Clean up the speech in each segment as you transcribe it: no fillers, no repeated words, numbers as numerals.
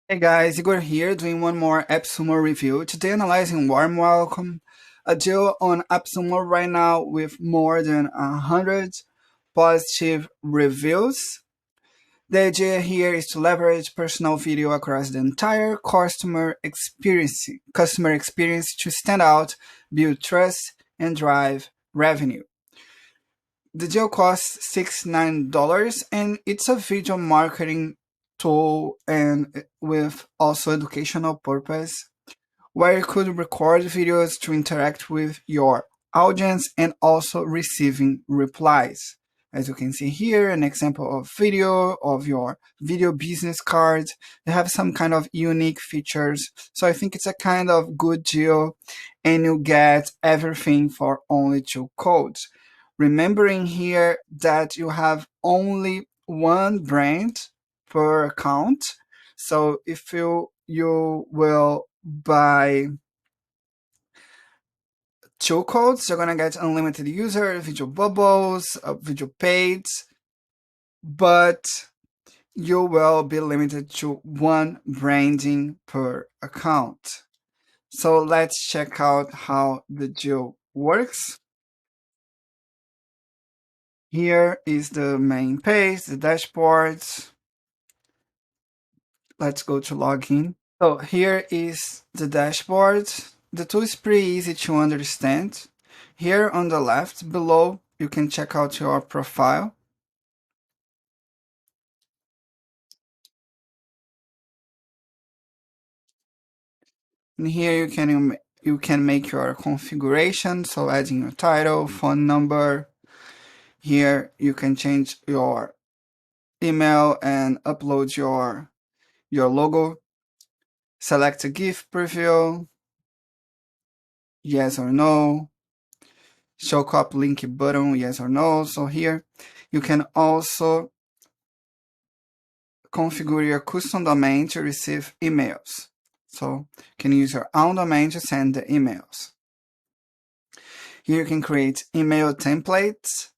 Hey guys, Igor here doing one more AppSumo review. Today analyzing Warm Welcome, a deal on AppSumo right now with more than 100 positive reviews. The idea here is to leverage personal video across the entire customer experience to stand out, build trust, and drive revenue. The deal costs $69 and it's a video marketing tool and with also educational purpose where you could record videos to interact with your audience and also receiving replies. As you can see here, an example of video of your video business card. They have some kind of unique features. So I think it's a kind of good deal and you get everything for only 2 codes. Remembering here that you have only one brand per account. So if you will buy 2 codes, you're gonna get unlimited user, video bubbles, video paids, but you will be limited to one branding per account. So let's check out how the deal works. Here is the main page, the dashboards. Let's go to login. So here is the dashboard. The tool is pretty easy to understand. Here on the left below, you can check out your profile. And here you can make your configuration, so adding your title, phone number. Here you can change your email and upload your logo. Select a GIF preview, yes or no. Show copy link button, yes or no. So here you can also configure your custom domain to receive emails. So you can use your own domain to send the emails. Here you can create email templates,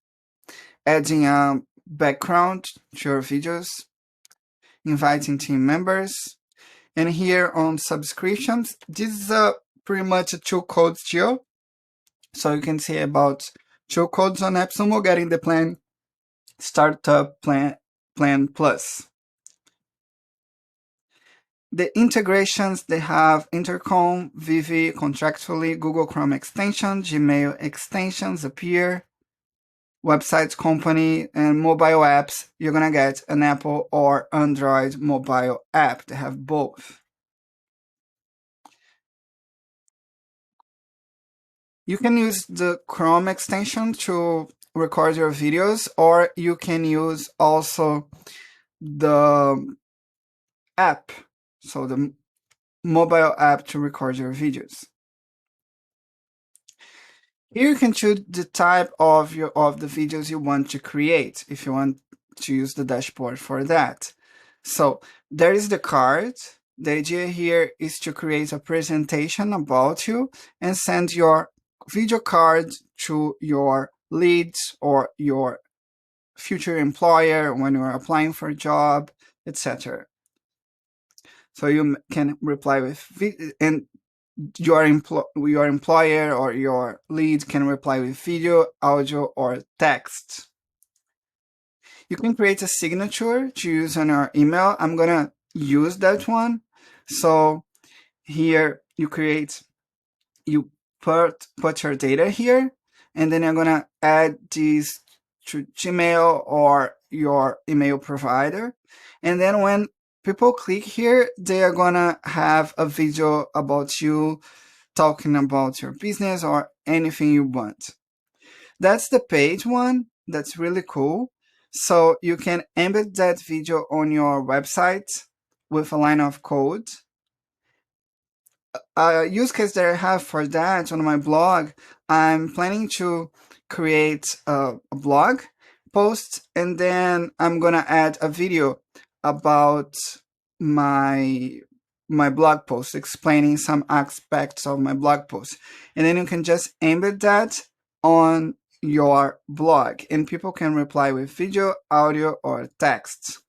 adding a background to your videos, inviting team members, and here on subscriptions, this is pretty much a 2 codes deal. So you can see about 2 codes on AppSumo getting the plan Startup Plan Plus. The integrations, they have Intercom, Vivi, Contractually, Google Chrome extension, Gmail extensions appear, websites company, and mobile apps. You're gonna get an Apple or Android mobile app. They have both. You can use the Chrome extension to record your videos, or you can use also the app, so the mobile app to record your videos. Here you can choose the type of the videos you want to create, if you want to use the dashboard for that. So there is the card. The idea here is to create a presentation about you and send your video card to your leads or your future employer when you are applying for a job, etc. So you can reply with and your employer or your lead can reply with video, audio, or text. You can create a signature to use on your email. I'm gonna use that one. So here you put your data here, and then you're gonna add these to Gmail or your email provider. And then when people click here, they are gonna have a video about you talking about your business or anything you want. That's the page one. That's really cool. So you can embed that video on your website with a line of code. A use case that I have for that on my blog, I'm planning to create a blog post, and then I'm gonna add a video about my blog post, explaining some aspects of my blog post, and then you can just embed that on your blog, and people can reply with video, audio, or text.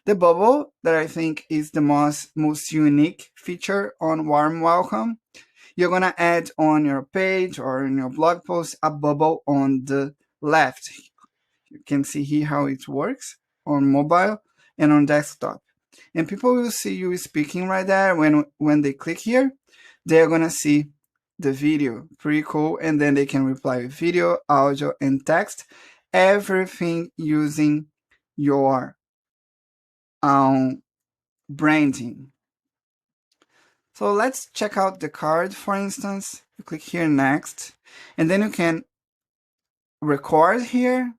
The bubble that I think is the most unique feature on warm welcome. You're gonna add on your page or in your blog post a bubble on the left. You can see here how it works on mobile and on desktop. And people will see you speaking right there. When they click here, they're gonna see the video. Pretty cool. And then they can reply with video, audio, and text. Everything using your branding. So let's check out the card, for instance. You click here next, and then you can record here,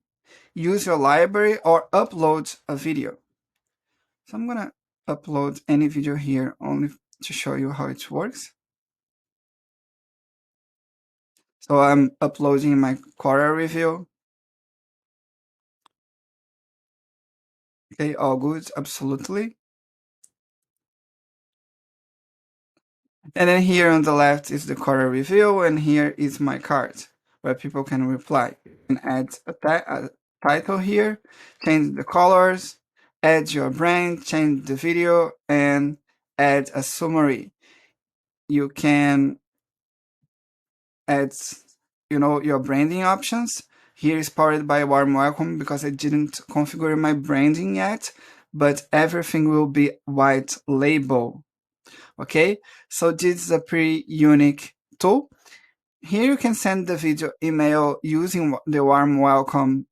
use your library, or upload a video. So I'm gonna upload any video here only to show you how it works. So I'm uploading my quarter review. Okay, all good, absolutely. And then here on the left is the quarter review, and here is my card where people can reply. You can add a title here, change the colors, add your brand, change the video, and add a summary. You can add, your branding options. Here is powered by Warm Welcome because I didn't configure my branding yet, but everything will be white label. Okay, so this is a pretty unique tool. Here you can send the video email using the Warm Welcome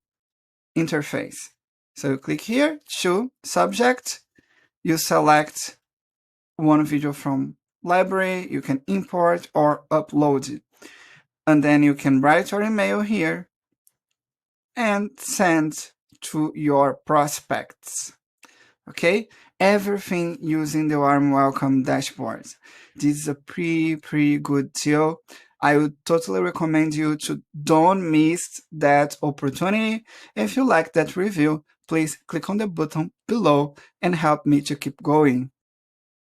interface. So you click here, choose subject, you select one video from library, you can import or upload it. And then you can write your email here and send to your prospects. Okay, everything using the Warm Welcome dashboard. This is a pretty good deal. I would totally recommend you to don't miss that opportunity. If you like that review, please click on the button below and help me to keep going.